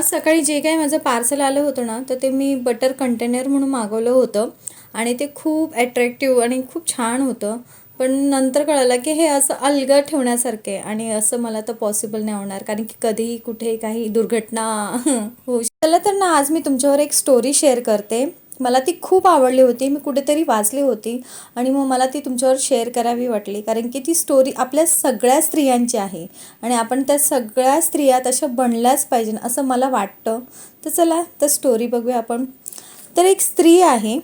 आज सकाळी जे काही माझं पार्सल आलं होतं ना, तर ते मी बटर कंटेनर म्हणून मागवलं होतं आणि ते खूप अट्रॅक्टिव्ह आणि खूप छान होतं. पण नंतर कळलं की हे असं अलगद ठेवण्यासारखे आणि असं मला तर पॉसिबल नाही होणार, कारण की कधीही कुठे काही दुर्घटना होऊ चला तर ना, आज मी तुमच्यावर एक स्टोरी शेअर करते. मला ती खूप आवडली होती, मी कुठेतरी वाचली होती आणि मग मला ती तुमच्यावर शेअर करावी वाटली, कारण की ती स्टोरी आपल्या सगळ्या स्त्रियांची आहे आणि आपण त्या सगळ्या स्त्रिया तशा बनल्याच पाहिजे असं मला वाटतं. तर चला तर स्टोरी बघूया आपण. तर एक स्त्री आहे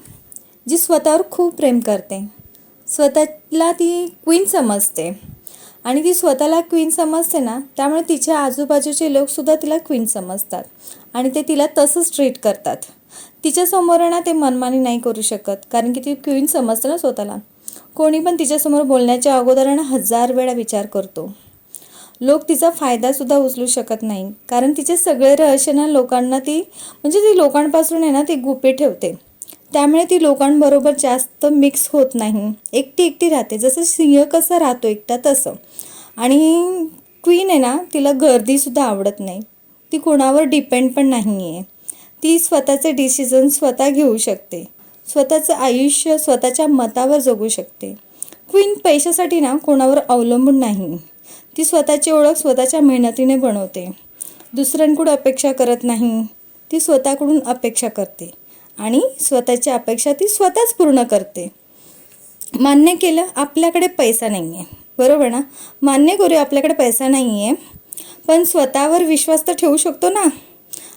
जी स्वतःवर खूप प्रेम करते. स्वतःला ती क्वीन समजते आणि ती स्वतःला क्वीन समजते ना, त्यामुळे तिच्या आजूबाजूचे लोकसुद्धा तिला क्वीन समजतात आणि ते तिला तसंच ट्रीट करतात. तिच्यासमोर ना ते मनमानी नाही करू शकत, कारण की ती क्वीन समजते ना स्वतःला. कोणी पण तिच्यासमोर बोलण्याच्या अगोदर ना 1000 वेळा विचार करतो. लोक तिचा फायदासुद्धा उचलू शकत नाही, कारण तिचे सगळे रहस्य ना लोकांना ती म्हणजे ती लोकांपासून आहे ना ती गुपित ठेवते. त्यामुळे ती लोकांबरोबर जास्त मिक्स होत नाही, एकटी एकटी राहते. जसं सिंह कसं राहतो एकटा तसं. आणि क्वीन आहे ना, तिला गर्दीसुद्धा आवडत नाही. ती कोणावर डिपेंड पण नाही आहे. ती स्वतःचे डिसिजन स्वतः घेऊ शकते. स्वतःचं आयुष्य स्वतःच्या मतावर जगू शकते. क्वीन पैशासाठी ना कोणावर अवलंबून नाही. ती स्वतःची ओळख स्वतःच्या मेहनतीने बनवते. दुसऱ्यांकडून अपेक्षा करत नाही, ती स्वतःकडून अपेक्षा करते आणि स्वतःची अपेक्षा ती स्वतःच पूर्ण करते. मान्य केलं आपल्याकडे पैसा नाही आहे, बरोबर ना? मान्य करूया आपल्याकडे पैसा नाही आहे, पण स्वतःवर विश्वास तर ठेवू शकतो ना.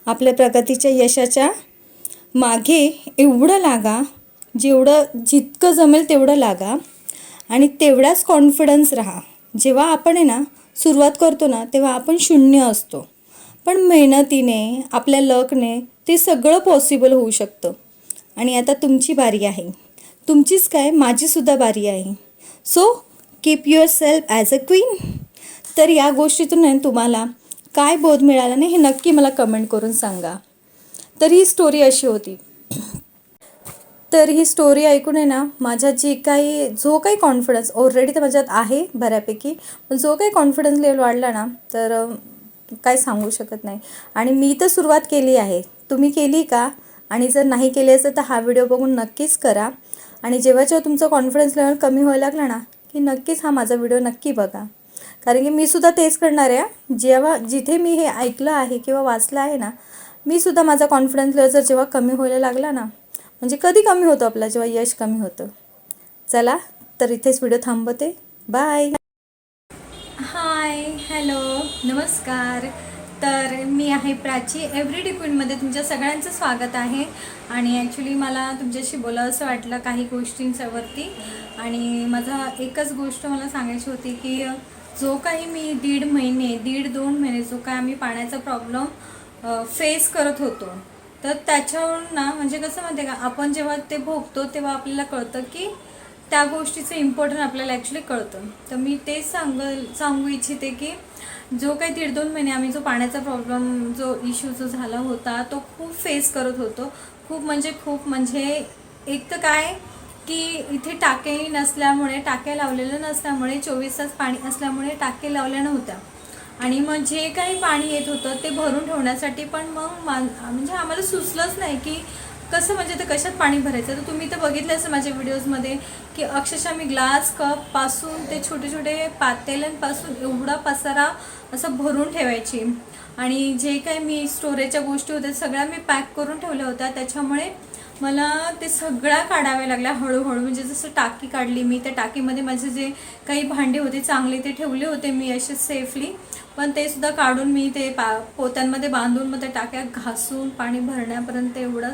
आपल्या प्रगतीच्या यशाच्या मागे एवढं लागा, जितकं जमेल तेवढं लागा आणि तेवढाच कॉन्फिडन्स राहा. जेव्हा आपण आहे ना सुरुवात करतो ना, तेव्हा आपण शून्य असतो, पण मेहनतीने आपल्या लकने ते सगळं पॉसिबल होऊ शकतं. आणि आता तुमची बारी आहे. तुमचीच काय, माझीसुद्धा बारी आहे. So keep your self as a queen. तर या गोष्टीतून आहे तुम्हाला काय बोध मिळाला नाही हे नक्की मला कमेंट करून सांगा. तर ही स्टोरी अशी होती. तर ही स्टोरी ऐकून आहे ना, माझ्या जो काही कॉन्फिडन्स ऑलरेडी तर माझ्यात आहे बऱ्यापैकी, पण जो काही कॉन्फिडन्स लेवल वाढला ना, तर काय सांगू शकत नाही. आणि मी तर सुरुवात केली आहे. तुम्ही केली का? आणि जर नाही केली असेल तर हा व्हिडिओ बघून नक्कीच करा. आणि जेव्हा तुमचं कॉन्फिडन्स लेवल कमी व्हायला लागला ना, की नक्कीच हा माझा व्हिडिओ नक्की बघा. कारण की मी सुद्धा तेच करणार आहे. जिथे मी हे ऐकलं आहे किंवा वाचलं आहे ना, मी सुद्धा माझा कॉन्फिडन्स लेवल जर जेव्हा कमी व्हायला लागला ना, म्हणजे कधी कमी होतं आपला, जेव्हा यश कमी होतं. चला तर इथेच व्हिडिओ थांबवते. बाय. हाय, हॅलो, नमस्कार. तर मी आहे प्राची. एव्हरीडे क्वीनमध्ये तुमच्या सगळ्यांचं स्वागत आहे. आणि ॲक्च्युली मला तुमच्याशी बोलावं असं वाटलं काही गोष्टींच्यावरती. आणि माझा एकच गोष्ट मला सांगायची होती की जो काही मी 1.5 महिने जो काय आम्ही पाण्याचा प्रॉब्लेम फेस करत होतो, तर त्याच्यावरून ना म्हणजे कसं माहिती आहे का, आपण जेव्हा ते भोगतो तेव्हा आपल्याला कळतं की त्या गोष्टीचं इम्पॉर्टन्स आपल्याला ॲक्च्युली कळतं. तर मी तेच सांगू इच्छिते की जो काही 1.5-2 महिने आम्ही जो पाण्याचा प्रॉब्लेम जो इश्यू जो झाला होता तो खूप फेस करत होतो. खूप म्हणजे एक तर काय की इथे टाके लावलेलं नसल्यामुळे 24 तास पाणी असल्यामुळे टाके लावल्या नव्हत्या. आणि मग जे काही पाणी येत होतं ते भरून ठेवण्यासाठी पण मग म्हणजे आम्हाला सुचलंच नाही की कसं, म्हणजे ते कशात पाणी भरायचं. तर तुम्ही तर बघितलं असं माझ्या व्हिडिओजमध्ये की अक्षरशः मी ग्लास कपपासून ते छोटे छोटे पातेल्यांपासून एवढा पसारा असं भरून ठेवायची. आणि जे काही मी स्टोरेजच्या गोष्टी होत्या सगळ्या मी पॅक करून ठेवल्या होत्या. त्याच्यामुळे मला ते सगळ्या काढाव्या लागल्या हळूहळू. म्हणजे जसं टाकी काढली मी, त्या टाकीमध्ये माझे जे काही भांडे होते चांगले ते ठेवले होते मी असे सेफली, पण ते सुद्धा काढून मी ते पोत्यांमध्ये बांधून मग त्या टाक्या घासून पाणी भरण्यापर्यंत एवढा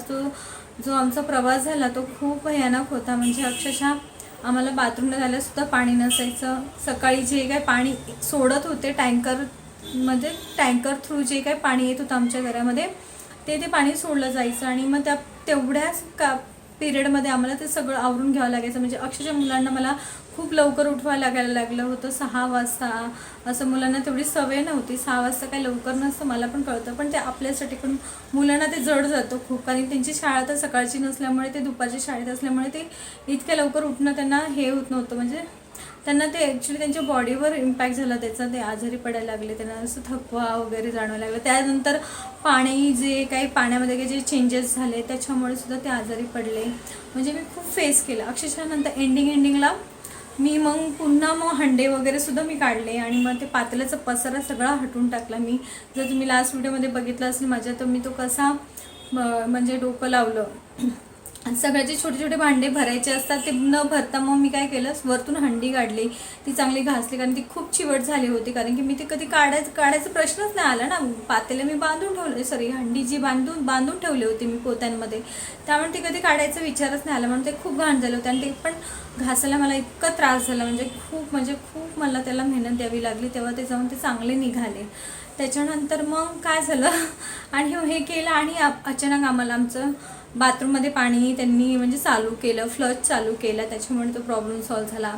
जो आमचा प्रवास झाला तो खूप भयानक होता. म्हणजे अक्षरशः आम्हाला बाथरूमला जायलासुद्धा पाणी नसायचं. सकाळी जे काही पाणी सोडत होते टँकर थ्रू जे काही पाणी येत होतं आमच्या घरामध्ये ते पाणी सोडलं जायचं. आणि मग तेवढ्याच पिरियडमध्ये आम्हाला ते सगळं आवरून घ्यावं लागायचं. म्हणजे अक्षरशः मुलांना मला खूप लवकर उठवायला लागलं होतं, 6 वाजता. असं मुलांना तेवढी सवय नव्हती. 6 वाजता काही लवकर नसतं, मला पण कळतं, पण ते आपल्यासाठी पण मुलांना ते जड जातं खूप. कारण त्यांची शाळा तर सकाळची नसल्यामुळे ते दुपारच्या शाळेत असल्यामुळे ते इतक्या लवकर उठणं त्यांना हे होत नव्हतं, म्हणजे त्यांना ते ॲक्च्युली त्यांच्या बॉडीवर इम्पॅक्ट झाला त्याचा, ते आजारी पडायला लागले, त्यांना असं थकवा वगैरे जाणवायला लागला. त्यानंतर पाणी जे काही पाण्यामध्ये काही जे चेंजेस झाले त्याच्यामुळे सुद्धा ते आजारी पडले. म्हणजे मी खूप फेस केलं अक्षरशः. नंतर एंडिंगला मी मग पुन्हा हंडे वगैरे सुद्धा मी काढले आणि मग ते पातेल्याचा पसारा सगळा हटवून टाकला मी. जर तुम्ही लास्ट व्हिडिओमध्ये बघितलं असेल माझ्या, तर मी तो कसा म्हणजे डोकं लावलं. सगळे जे छोटे छोटे भांडे भरायचे असतात ते न भरता मग मी काय केलं, वरतून हंडी काढली, ती चांगली घासली, कारण ती खूप चिवट झाली होती. कारण की मी ते कधी काढायचा प्रश्नच नाही आला ना. पातेले मी बांधून ठेवले, सॉरी हंडी जी बांधून ठेवली होती मी पोत्यांमध्ये, त्यामुळे ती कधी काढायचा विचारच नाही आला. म्हणून ते खूप घाण झालं होतं आणि ते पण घासायला मला इतका त्रास झाला, म्हणजे खूप मला त्याला मेहनत द्यावी लागली, तेव्हा ते जाऊन ते चांगले निघाले. त्याच्यानंतर मग काय झालं आणि हे केलं आणि अचानक आम्हाला आमचं बाथरूममध्ये पाणी त्यांनी म्हणजे चालू केलं, फ्लश चालू केला, त्याच्यामुळे तो प्रॉब्लेम सॉल्व्ह झाला.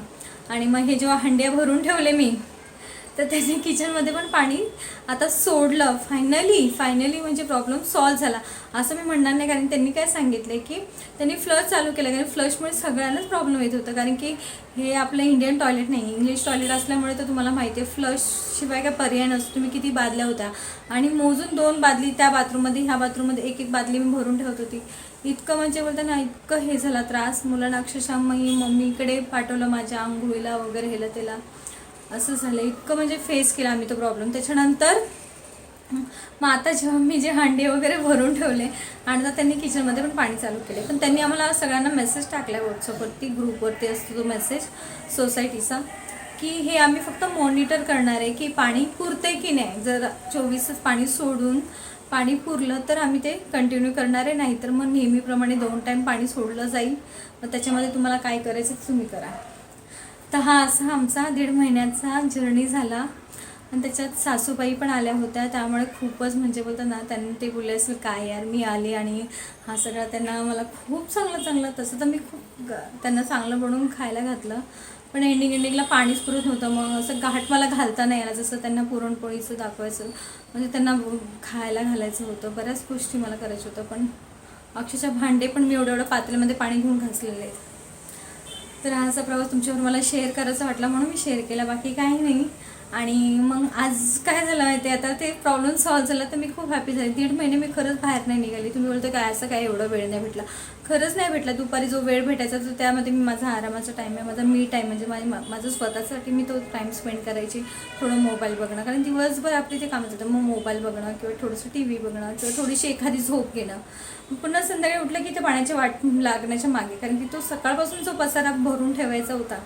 आणि मग हे जेव्हा हंड्या भरून ठेवले मी, तर त्याने किचनमध्ये पण पाणी आता सोडलं. फायनली म्हणजे प्रॉब्लेम सॉल्व्ह झाला असं मी म्हणणार नाही. कारण त्यांनी काय सांगितलं की त्यांनी फ्लश चालू केलं, कारण फ्लशमुळे सगळ्यांनाच प्रॉब्लेम येत होता. कारण की हे आपलं इंडियन टॉयलेट नाही, इंग्लिश टॉयलेट असल्यामुळे तर तुम्हाला माहिती आहे फ्लशशिवाय काय पर्याय नसतो. तुम्ही किती बादल्या होत्या आणि मोजून 2 बादली त्या बाथरूममध्ये, ह्या बाथरूममध्ये एक बादली मी भरून ठेवत होती. इतकं म्हणजे बोलतं ना, इतकं हे झाला त्रास. मुलांना अक्षरशः मी मम्मीकडे पाठवलं माझ्या आंघोळीला वगैरे हेला त्याला, असं झालं. इतकं म्हणजे फेस केला आम्ही तो प्रॉब्लेम. त्याच्यानंतर मग आता जेव्हा मी जे हांडे वगैरे भरून ठेवले आणि आता त्यांनी किचनमध्ये पण पाणी चालू केले. पण त्यांनी आम्हाला सगळ्यांना मेसेज टाकला व्हॉट्सअपवरती, ग्रुपवरती असतो तो मेसेज सोसायटीचा, की हे आम्ही फक्त मॉनिटर करणार आहे की पाणी पुरते की नाही. जर 24 पाणी सोडून पाणी पुरलं तर आम्ही ते कंटिन्यू करणार आहे, नाही तर मग नेहमीप्रमाणे 2 टाईम पाणी सोडलं जाईल. मग त्याच्यामध्ये तुम्हाला काय करायचं तुम्ही करा. तर हा असा आमचा 1.5 महिन्याचा जर्नी झाला. आणि त्याच्यात सासूबाई पण आल्या होत्या, त्यामुळे खूपच म्हणजे बोलतात ना, त्यांनी ते बोलले असेल काय यार मी आले आणि हा सगळा त्यांना मला खूप चांगलं. तसं तर मी खूप त्यांना चांगलं बनवून खायला घातलं, पण एंडिंगला पाणीच पुरत नव्हतं. मग असं घाट मला घालता नाही आला, जसं त्यांना पुरणपोळीचं दाखवायचं, म्हणजे त्यांना खायला घालायचं होतं, बऱ्याच गोष्टी मला करायच्या होत्या. पण अक्षरशः भांडे पण मी एवढं पातेल्यामध्ये पाणी घेऊन घासलेले आहेत. तर हा असा प्रवास तुमच्यावर मला शेअर करायचा वाटला म्हणून मी शेअर केला, बाकी काही नाही. आणि मग आज काय झालं माहिती, आता ते प्रॉब्लेम सॉल्व्ह झाला तर मी खूप हॅपी झाले. 1.5 महिने मी खरंच बाहेर नाही निघाली. तुम्ही बोलतो काय असं काय एवढा वेळ नाही भेटला, खरंच नाही भेटला. दुपारी जो वेळ भेटायचा तर त्यामध्ये मी माझा आरामाचा टाईम आहे, माझा मी टाईम म्हणजे माझं स्वतःसाठी मी तो टाईम स्पेंड करायची. थोडं मोबाईल बघणं, कारण दिवसभर आपली ते कामच होतं. मग मोबाईल बघणं किंवा थोडंसं TV बघणं किंवा थोडीशी एखादी झोप घेणं. पुन्हा संध्याकाळी उठलं की ते पाण्याची वाट लागण्याच्या मागे, कारण की तो सकाळपासून जो पसारा भरून ठेवायचा होता,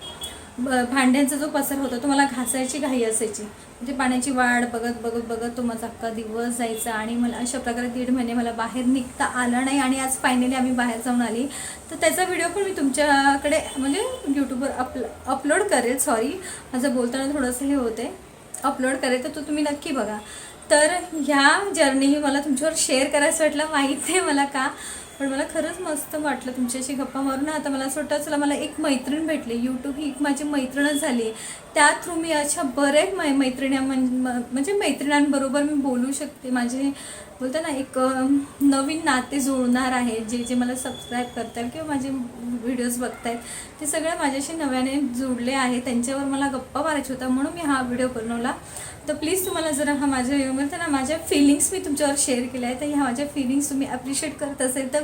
भांड्यांचा जो पसार होता तो मला घासायची घाई असायची. म्हणजे पाण्याची वाढ बघत तो माझा अख्खा दिवस जायचा. आणि मला अशा प्रकारे 1.5 महिने मला बाहेर निघता आलं नाही. आणि आज फायनली आम्ही बाहेर जाऊन आली, तर त्याचा व्हिडिओ पण मी तुमच्याकडे म्हणजे यूट्यूबवर अपलोड करेल. सॉरी, माझं बोलताना थोडंसं हे होते, अपलोड करेल, तर तो तुम्ही नक्की बघा. तर ह्या जर्नी मला तुमच्यावर शेअर करायचं वाटलं, माहीत आहे मला का, पण मला खरंच मस्त वाटलं तुमच्याशी गप्पा मारून. आता मला असं वाटतं चला मला एक मैत्रीण भेटली, यूट्यूब ही एक माझी मैत्रीणच झाली. त्या थ्रू मी अशा बरेच मैत्रिणी म्हणजे मैत्रिणींबरोबर मी बोलू शकते. माझे बोलते ना एक नवीन नाते जुळणार आहे. जे मला सबस्क्राईब करतात किंवा माझे व्हिडिओज बघतायत ते सगळे माझ्याशी नव्याने जुळले आहे. त्यांच्यावर मला गप्पा मारायच्या होत्या म्हणून मी हा व्हिडिओ बनवला. तर प्लीज तुम्हाला जर हा माझ्या व्हिडिओमध्ये ना माझ्या फिलिंग्स मी तुमच्यावर शेअर केल्या आहेत, तर ह्या माझ्या फिलिंग्स तुम्ही ॲप्रिशिएट करत असेल तर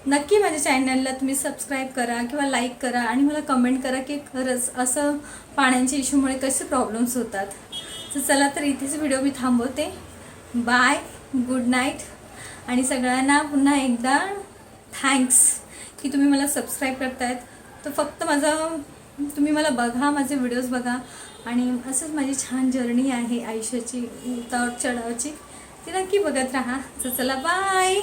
नक्की माझ्या चॅनलला तुम्ही सबस्क्राईब करा किंवा लाईक करा आणि मला कमेंट करा की खरंच असं पाण्याच्या इश्यूमुळे कसे प्रॉब्लेम्स होतात. तर चला, तर इथेच व्हिडिओ मी थांबवते. Bye, good night. आणि सगळ्यांना पुन्हा एकदा थँक्स की तुम्ही मला सबस्क्राईब करतायत. तर फक्त तुम्ही मला बघा, माझे व्हिडिओज बघा आणि असंच माझी छान जर्नी आहे आयुष्याची, उतार चढावची, ती नक्की बघत राहा. तर चला, बाय.